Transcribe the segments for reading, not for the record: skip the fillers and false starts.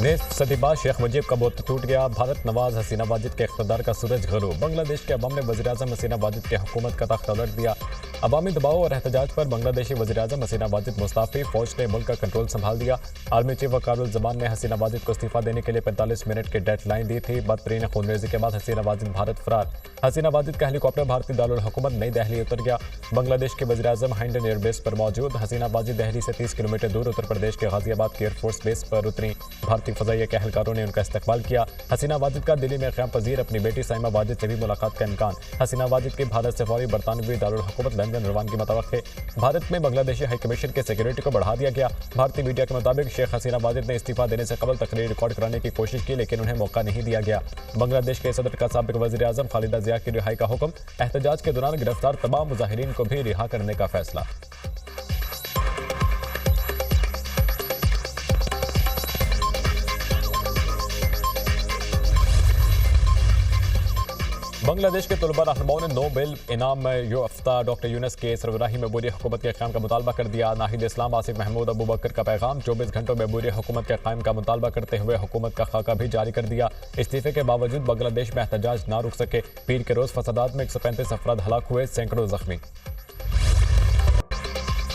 निस्फ सदी बाद शेख मुजीब का बुत टूट गया। भारत नवाज हसीना वाजिद के इक़्तिदार का सूरज ग़रूब। बांग्लादेश के अवाम ने वज़ीर-ए-आज़म हसीना वाजिद की हुकूमत का तख्त उलट दिया। अवामी दबाव और एहतजाज पर बांग्लादेशी वज़ीर-ए-आज़म हसीना वाजिद मुस्ताफ़ी। फ़ौज ने मुल्क का कंट्रोल संभाल दिया। आर्मी चीफ वक़ारुल ज़मान ने हसीना वाजिद को इस्तीफ़ा देने के लिए 45 मिनट की डेडलाइन दी थी। बदतरीन खूनरेज़ी के बाद हसीना वाजिद भारत फरार। हसीना वाजिद का हेलीकॉप्टर भारतीय दारुल हुकूमत नई दिल्ली उतर गया। बांग्लादेश के वज़ीर-ए-आज़म हिंडन एयरबेस पर मौजूद। हसीना वाजिद दिल्ली से 30 किलोमीटर दूर उत्तर प्रदेश के गाजियाबाद के एयरफोर्स बेस पर उतरी। भारतीय फ़ज़ाइया के एहलकारों ने उनका इस्तकबाल किया। हसीना वाजिद का दिल्ली में क़याम पज़ीर अपनी बेटी साइमा वाजिद से भी मुलाकात का इम्कान। हसीना वाजिद की भारत से फौरी बरतानवी दारुल हुकूमत लंदन रवानगी मुतवक्किल। भारत में बांग्लादेशी हाई कमीशन के सिक्योरिटी को बढ़ा दिया गया। भारतीय मीडिया के मुताबिक शेख हसीना वाजिद ने इस्तीफा देने से कबल तकरीर रिकॉर्ड कराने की कोशिश की, लेकिन उन्हें मौका नहीं दिया गया। बांग्लादेश के सदर का साबिक वज़ीर-ए-आज़म खालिदा ज़िया की रिहाई का हुक्म। एहतजाज के दौरान गिरफ्तार तमाम मुजाहिरीन को भी रिहा करने का फैसला। बांग्लादेश के तलबा रहनुमाओं ने नोबेल इनाम याफ्ता डॉक्टर यूनुस के सरबराही में अबूरी हुकूमत के क़याम का मुतालबा कर दिया। नाहिद इस्लाम आसिफ महमूद अबू बकर का पैगाम। 24 घंटों में अबूरी हुकूमत के क़याम का मुतालबा करते हुए हुकूमत का खाका भी जारी कर दिया। इस्तीफे के बावजूद बांग्लादेश में एहतजाज ना रुक सके। पीर के रोज़ फसादात में 135 अफराद हलाक हुए, सैकड़ों जख्मी।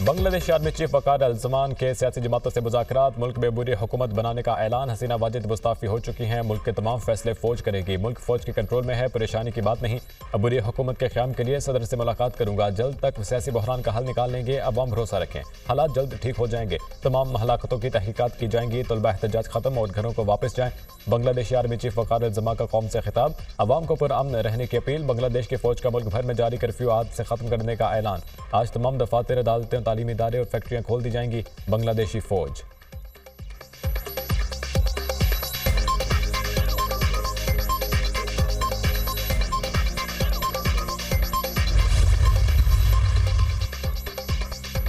बांग्लादेश आर्मी चीफ वक़ार अल-ज़मान के सियासी जमातों से मुज़ाकरात। मुल्क में अबूरी हुकूमत बनाने का ऐलान। हसीना वाजिद मुस्ताफ़ी हो चुकी हैं। मुल्क के तमाम फैसले फ़ौज करेगी। मुल्क फ़ौज के कंट्रोल में है, परेशानी की बात नहीं। अबूरी हुकूमत के क़याम के लिए सदर से मुलाकात करूंगा। जल्द तक सियासी बहरान का हल निकाल लेंगे। अवाम भरोसा रखें, हालात जल्द ठीक हो जाएंगे। तमाम हलाकतों की तहकीकात की जाएंगी। तलबा एहतजाज खत्म और घरों को वापस जाएं। बांग्लादेशी आर्मी चीफ वक़ार अल-ज़मान का कौम से खिताब। अवाम को पुरअमन रहने की अपील। बांग्लादेश की फ़ौज का मुल्क भर में जारी कर्फ्यू आज से ख़त्म करने का ऐलान। आज तमाम दफातर, अदालतें, तालीमी इदारे और फैक्ट्रियाँ खोल दी जाएंगी। बांग्लादेशी फ़ौज।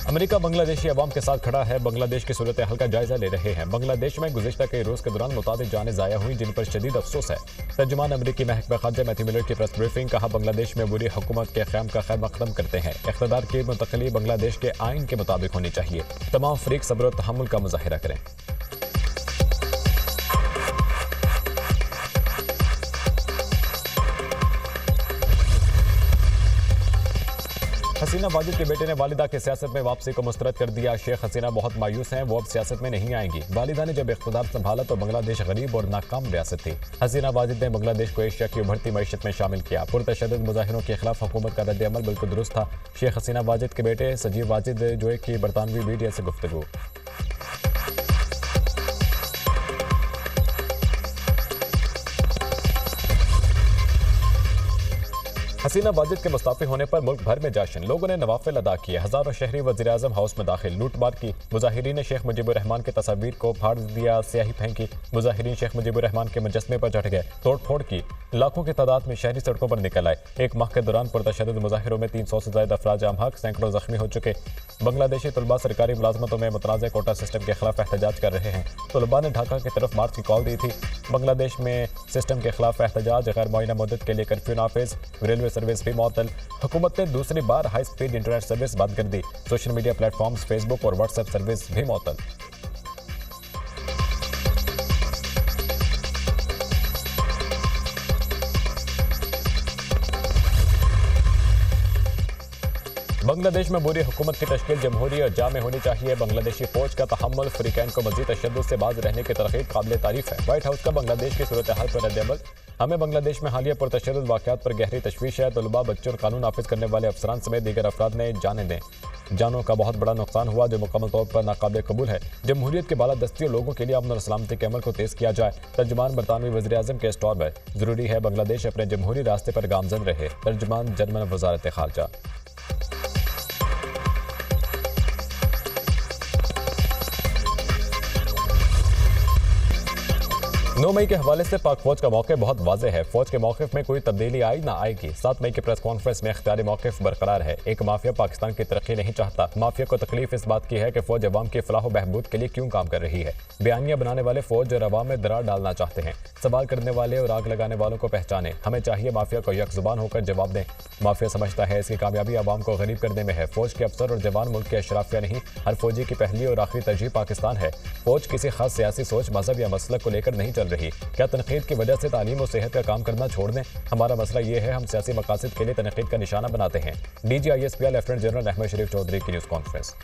अमेरिका बांग्लादेशी अवाम के साथ खड़ा है। बांग्लादेश की सूरत हाल का जायजा ले रहे हैं। बांग्लादेश में गुज़िश्ता कई रोज़ के दौरान मुतादिद जानें ज़ाया हुई, जिन पर शदीद अफसोस है। तर्जुमान अमरीकी महकमा ख़ारजा मैथ्यू मिलर की प्रेस ब्रीफिंग। कहा, बांग्लादेश में बुरी हुकूमत के क़याम का खैर मक़दम करते हैं। इक़्तिदार की मुंतक़ली बांग्लादेश के आइन के मुताबिक होनी चाहिए। तमाम फ़रीक़ सब्र और तहम्मुल का मुज़ाहिरा करें। हसीना वाजिद के बेटे ने वालिदा की सियासत में वापसी को मुस्तरद कर दिया। शेख हसीना बहुत मायूस हैं, वो अब सियासत में नहीं आएंगी। वालिदा ने जब इख्तिदार संभाला तो बांग्लादेश गरीब और नाकाम रियासत थी। हसीना वाजिद ने बांग्लादेश को एशिया की उभरती मईशत में शामिल किया। पुरतशद्दुद मुजाहिरों के खिलाफ हुकूमत का रद्द-ए-अमल बिल्कुल दुरुस्त था। शेख हसीना वाजिद के बेटे सजीव वाजिद जोए की बरतानवी मीडिया से गुफ्तगू। हसीना वाजिद के मुस्ताफ़ी होने पर मुल्क भर में जश्न। लोगों ने नवाफिल अदा किए। हज़ारों शहरी वज़ीर-ए-आज़म हाउस में दाखिल। लूटमार की। मुजाहिरीन ने शेख मुजीबुर रहमान की तस्वीर को फाड़ दिया, स्याही फेंकी। मुजाहिरीन शेख मुजीबुर रहमान के मुजस्मे पर चढ़ गए, तोड़-फोड़ की। लाखों की तादाद में शहरी सड़कों पर निकल आए। एक माह के दौरान पुरतशद्दुद मुजाहिरों में 300 से ज़ायद अफराद जाम हक, सैकड़ों जख्मी हो चुके। बांग्लादेशी तलबा सरकारी मुलाजमतों में मुतनाज़ कोटा सिस्टम के खिलाफ एहतजाज कर रहे हैं। तलबा ने ढाका की तरफ मार्च की कॉल दी थी। बांग्लादेश में सिस्टम के खिलाफ एहतजाज। गैर मुअय्यना मुद्दत के लिए कर्फ्यू नाफिज। रेलवे सर्विस भी मअतल। हुकूमत ने दूसरी बार हाई स्पीड इंटरनेट सर्विस बंद कर दी। सोशल मीडिया प्लेटफॉर्म्स, फेसबुक और व्हाट्सएप सर्विस भी मअतल। बांग्लादेश में बुरी हुकूमत की तश्कील जमहूरी और जामे होनी चाहिए। बांग्लादेशी फौज का तहम्मुल फ्रीकैन को मजीद तशद्दुद से बाज रहने की तरकीब काबिल तारीफ है। व्हाइट हाउस का बांग्लादेश की सूरत हाल पर रद्द-ए-अमल। हमें बांग्लादेश में हालिया पुरतशद्दुद वाक़यात पर गहरी तशवीश है। तलबा, बच्चों और कानून नाफिज करने वाले अफसरान समेत दीगर अफराद ने जानों का बहुत बड़ा नुकसान हुआ, जो मुकम्मल तौर पर नाकाबिल कबूल है। जमहूरियत की बालादस्ती और लोगों के लिए अमन और सलामती के अमल को तेज़ किया जाए। तर्जुमान बरतानवी वज़ीर-ए-आज़म के स्टोर में। ज़रूरी है बांग्लादेश अपने जमहूरी रास्ते पर गामजन रहे। तर्जुमान जर्मन वज़ारत ख़ारजा। 9 मई के हवाले से पाक फौज का मौक़िफ़ बहुत वाज़ेह है। फौज के मौक़िफ़ में कोई तब्दीली आई ना आएगी। 7 मई की प्रेस कॉन्फ्रेंस में इख्तियारी मौक़िफ़ बरकरार है। एक माफिया पाकिस्तान की तरक्की नहीं चाहता। माफिया को तकलीफ इस बात की है कि फौज अवाम की फलाह बहबूद के लिए क्यों काम कर रही है। बयानिया बनाने वाले फौज और अवाम में दरार डालना चाहते हैं। सवाल करने वाले और आग लगाने वालों को पहचाने। हमें चाहिए माफिया को यकजुबान होकर जवाब दें। माफिया समझता है इसकी कामयाबी अवाम को गरीब करने में है। फौज के अफसर और जवान मुल्क के अशराफिया नहीं, हर फौजी की पहली और आखिरी तरजीह पाकिस्तान है। फौज किसी खास सियासी सोच, मजहब या मसलक को लेकर नहीं चल रही। क्या तनकीद की वजह से तालीम और सेहत का काम करना छोड़ दें? हमारा मसला ये है, हम सियासी मकासद के लिए तनकीद का निशाना बनाते हैं। DGISPR लेफ्टिनेंट जनरल अहमद शरीफ चौधरी की न्यूज़ कॉन्फ्रेंस।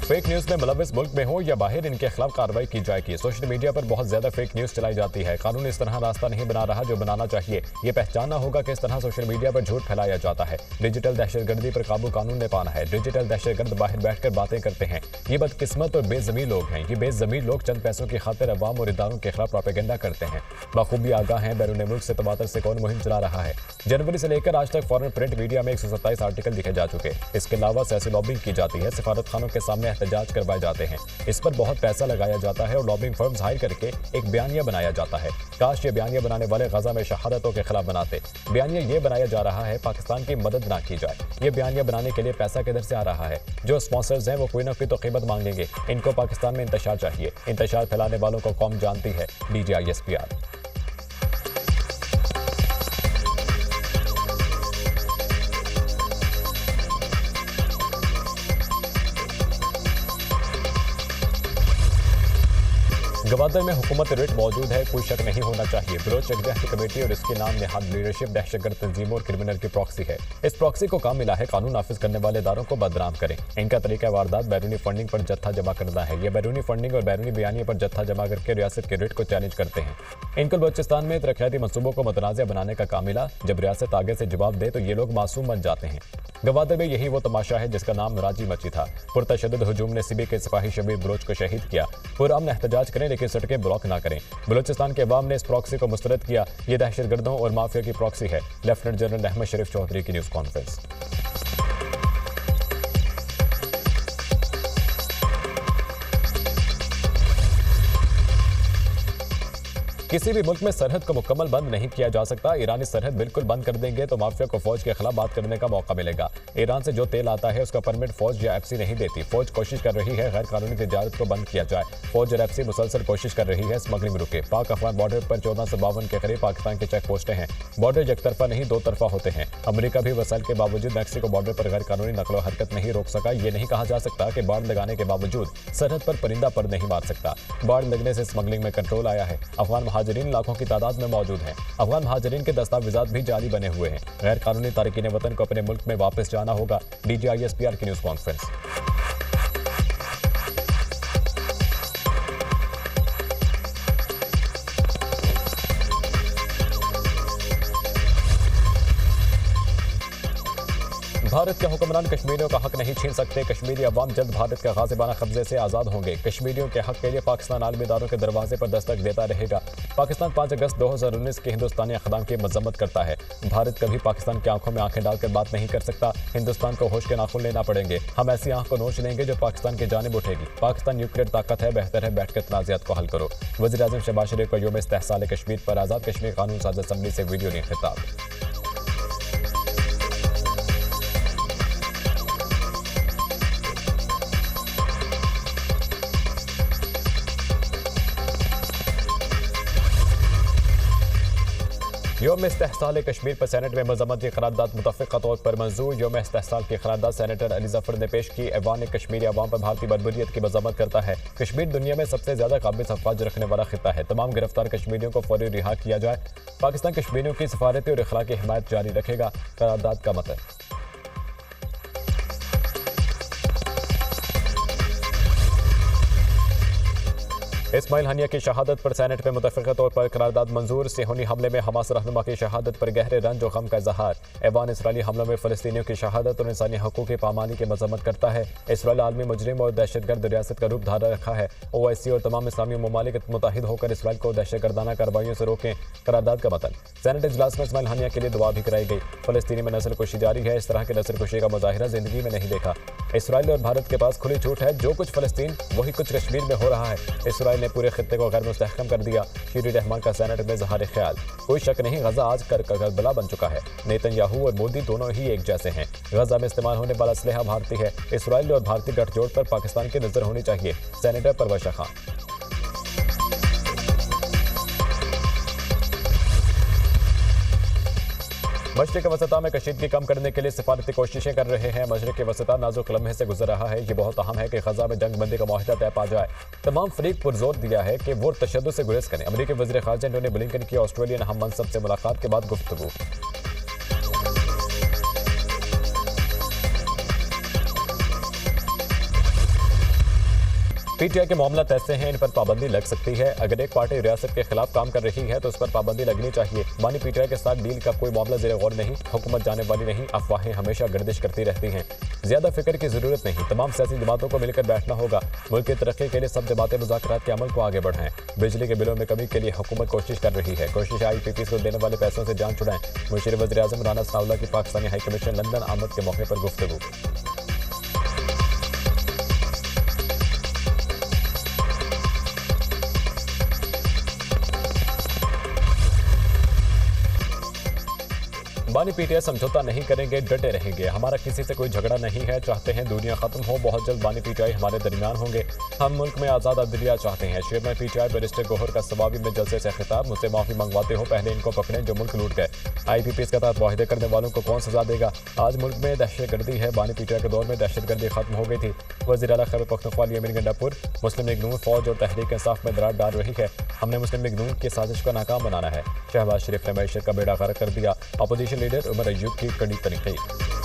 फेक न्यूज़ में मुलविस मुल्क में हो या बाहर, इनके खिलाफ कार्रवाई की जाएगी। सोशल मीडिया पर बहुत ज्यादा फेक न्यूज़ चलाई जाती है। कानून इस तरह रास्ता नहीं बना रहा जो बनाना चाहिए। ये पहचानना होगा कि इस तरह सोशल मीडिया पर झूठ फैलाया जाता है। डिजिटल दहशतगर्दी पर काबू कानून ने पाना है। डिजिटल दहशतगर्द बाहर बैठकर बातें करते हैं। ये बदकिस्मत और बेज़मीर लोग हैं। ये बेज़मीर लोग चंद पैसों की खातिर अवाम और इदारों के खिलाफ प्रोपेगेंडा करते हैं। बखूबी आगाह हैं बैरून मुल्क से तवातर से कौन मुहिम चला रहा है। जनवरी से लेकर आज तक फॉरेन प्रिंट मीडिया में 127 आर्टिकल लिखे जा चुके। इसके अलावा सियासी लॉबिंग की जाती है। सिफारत खानों के सामने एहतजाज करवाए जाते हैं। इस पर बहुत पैसा लगाया जाता है और लॉबिंग फर्म्स हायर करके एक बयानिया बनाया जाता है। काश ये बयानिया बनाने वाले गजा में शहादतों के खिलाफ बनाते। बयानिया ये बनाया जा रहा है पाकिस्तान की मदद ना की जाए। ये बयानिया बनाने के लिए पैसा किधर से आ रहा है? जो स्पॉन्सर्स हैं वो कोई ना कोई तो कीमत मांगेंगे। इनको पाकिस्तान में इंतशार चाहिए। इंतशार फैलाने वालों को कौम जानती है। DGISPR। गवादर में हुकूमत रिट मौजूद है, कोई शक नहीं होना चाहिए। बलोच यकजहती कमेटी और इसके नाम नेहाद लीडरशिप दहशतगर्द तंजीमों और क्रिमिनल की प्रॉक्सी है। इस प्रॉक्सी को काम मिला है कानून नाफिज करने वाले इदारों को बदनाम करें। इनका तरीका वारदात बैरूनी फंडिंग पर जत्था जमा करना है। ये बैरूनी फंडिंग और बैरूनी बयानिया पर जत्था जमा करके रियासत के रिट को चैलेंज करते हैं। इनको बलूचिस्तान में तरक्याती मनसूबों को मुतनाज़ बनाने का काम मिला। जब रियासत आगे से जवाब दे तो ये लोग मासूम बन जाते हैं। गवादर में यही वो तमाशा है जिसका नाम राजी मची था। पुरतशद्दुद हुजूम ने सिबी के सिपाही शबीर बलोच को शहीद किया। पुरअमन एहतजाज करें लेकिन सड़कें ब्लॉक ना करें। बलूचिस्तान के अवाम ने इस प्रॉक्सी को मुस्तरद किया। ये दहशतगर्दों और माफिया की प्रॉक्सी है। लेफ्टिनेंट जनरल अहमद शरीफ चौधरी की न्यूज़ कॉन्फ्रेंस। किसी भी मुल्क में सरहद को मुकम्मल बंद नहीं किया जा सकता। ईरानी सरहद बिल्कुल बंद कर देंगे तो माफिया को फौज के खिलाफ बात करने का मौका मिलेगा। ईरान से जो तेल आता है उसका परमिट फौज या FC नहीं देती। फौज कोशिश कर रही है गैर कानूनी तिजारत को बंद किया जाए। फौज और FC मुसलसल कोशिश कर रही है स्मगलिंग रुके। पाक अफगान बॉर्डर पर 1452 के करीब पाकिस्तान के चेक पोस्टें हैं। बॉर्डर एक तरफा नहीं दो तरफा होते हैं। अमेरिका भी वसाइल के बावजूद मैक्सिको बॉर्डर पर गैर कानूनी नकलो हरकत नहीं रोक सका। ये नहीं कहा जा सकता कि बाढ़ लगाने के बावजूद सरहद पर परिंदा पर नहीं मार सकता। बाढ़ लगने से स्मगलिंग में कंट्रोल आया है। अफगान महाजरीन लाखों की तादाद में मौजूद हैं। अफगान महाजरीन के दस्तावेजात भी जारी बने हुए हैं। गैर कानूनी तारकीन वतन को अपने मुल्क में वापस जाना होगा। DGISPR की न्यूज़ कॉन्फ्रेंस। भारत के हुक्मरान कश्मीरियों का हक नहीं छीन सकते। कश्मीरी अवाम जल्द भारत के गाजिबाना कब्जे से आज़ाद होंगे। कश्मीरियों के हक के लिए पाकिस्तान आलमी इदारों के दरवाजे पर दस्तक देता रहेगा। पाकिस्तान 5 अगस्त 2019 के हिंदुस्तानी अक़दाम की मजम्मत करता है। भारत कभी पाकिस्तान की आंखों में आंखें डालकर बात नहीं कर सकता। हिंदुस्तान को होश के नाखून लेना पड़ेंगे। हम ऐसी आंख को नोच लेंगे जो पाकिस्तान की जानिब उठेगी। पाकिस्तान न्यूक्लियर ताकत है, बेहतर है बैठकर तनाज़ात को हल करो। वज़ीर-ए-आज़म शहबाज शरीफ को यौम इस्तेहसाल कश्मीर पर आज़ाद कश्मीर कानून साज असम्बली से वीडियो ने खिताब। यौम इस्तेहसाल कश्मीर पर सेनेट में मजम्मती करारदाद मुतफ़िक़ा तौर पर मंजूर। यौम इस्तेहसाल की करारदाद सेनेटर अली ज़फ़र ने पेश की। ऐवान कश्मीरी अवाम पर भारतीय बरबरीत की मजम्मत करता है। कश्मीर दुनिया में सबसे ज्यादा काबिज़ अफ़वाज रखने वाला खिता है। तमाम गिरफ्तार कश्मीरियों को फौरी रिहा किया जाए। पाकिस्तान कश्मीरियों की सफारती और इखलाकी हिमायत जारी रखेगा। करारदाद का मतलब इस्माइल हानिया की शहादत पर सेनेट में मुतफ़िक़ा तौर पर करारदाद मंजूर। सेहूनी हमले में हमास रहनुमा की शहादत पर गहरे रंज और गम का इजहार। ऐवान इसराइली हमलों में फ़लस्तीनियों की शहादत और इंसानी हकूक़ की पामाली की मज़म्मत करता है। इसराइल आलमी मुजरिम और दहशतगर्द रियासत का रूप धारा रखा है। OIC और तमाम इस्लामी ममालिक मुत्तहिद होकर इसराइल को दहशतगर्दाना कार्रवाइयों से रोकें। करारदाद का मतन। सेनेट इजलास में इस्माइल हानिया के लिए दुआ भी कराई गई। फ़लस्तीनी में नस्ल कुशी जारी है। इस तरह की नस्ल कुशी का मुजाहिरा जिंदगी में नहीं देखा। इसराइल और भारत के पास खुली छूट है। जो कुछ फ़लस्तीन वही कुछ कश्मीर में हो रहा है। इसराइल ने पूरे खित्ते को गैर मुस्तहकम कर दिया। शीरी रहमान का सेनेट में ज़हार ख्याल। कोई शक नहीं, गजा आज करबला बन चुका है। नेतन्याहू और मोदी दोनों ही एक जैसे हैं। गजा में इस्तेमाल होने वाला असलहा भारतीय है। इसराइल और भारतीय गठजोड़ पर पाकिस्तान की नजर होनी चाहिए। सेनेटर परवश खान। मशरिक़ वसता में कशीदगी कम करने के लिए सिफारती कोशिशें कर रहे हैं। मशरिक़ वसता नाजुक लम्हे से गुजर रहा है। ये बहुत अहम है कि ग़ज़ा में जंग बंदी का माहिदा तय पा जाए। तमाम फरीक पुरजोर दिया है कि वो तशद्दुद से गुरेज करें। अमरीकी वज़ीर ख़ारजा एंटोनी ब्लिंकन की ऑस्ट्रेलियन हम मनसब से मुलाकात के बाद गुफ्तगू। PTI के मामला ऐसे हैं, इन पर पाबंदी लग सकती है। अगर एक पार्टी रियासत के खिलाफ काम कर रही है तो उस पर पाबंदी लगनी चाहिए। बानी PTI के साथ डील का कोई मामला ज़ेर गौर नहीं। हुकूमत जाने वाली नहीं। अफवाहें हमेशा गर्दिश करती रहती हैं। ज्यादा फिक्र की जरूरत नहीं। तमाम सियासी जमातों को मिलकर बैठना होगा। मुल्क की तरक्की के लिए सब जमातें मुज़ाकरात के अमल को आगे बढ़ाएं। बिजली के बिलों में कमी के लिए हुकूमत कोशिश कर रही है। कोशिश IPPs को देने वाले पैसों से जान छुड़ाएं। मुशीर वज़ीर आज़म राना सनाउल्लाह की पाकिस्तानी हाई कमीशन लंदन आमद के मौके पर गुफ्तगू। बानी PTI समझौता नहीं करेंगे, डटे रहेंगे। हमारा किसी से कोई झगड़ा नहीं है। चाहते हैं दुनिया खत्म हो। बहुत जल्द बानी PTI हमारे दरमियान होंगे। हम मुल्क में आज़ाद अदलिया चाहते हैं। चेयरमैन PTI बैरिस्टर गौहर का सवाबी में जलसे से खिताब। मुझसे माफ़ी मंगवाते हो, पहले इनको पकड़ें जो मुल्क लूट गए। IPPs के तहत वाहिदे करने वालों को कौन सजा देगा। आज मुल्क में दहशतगर्दी है। बानी PTI के दौर में दहशतगर्दी खत्म हो गई थी। वज़ीर आला खैबर पख्तूनख्वा अमीन गंडापुर। मुस्लिम लीग नून फौज और तहरीक इंसाफ में दरार डाल रही है। हमने मुस्लिम लीग नून की साजिश को नाकाम बनाना है। शहबाज शरीफ ने मैशत का बेड़ा गर्क कर दिया। अपोजिशन लीडर उमर अयूब की कड़ी तनकीद।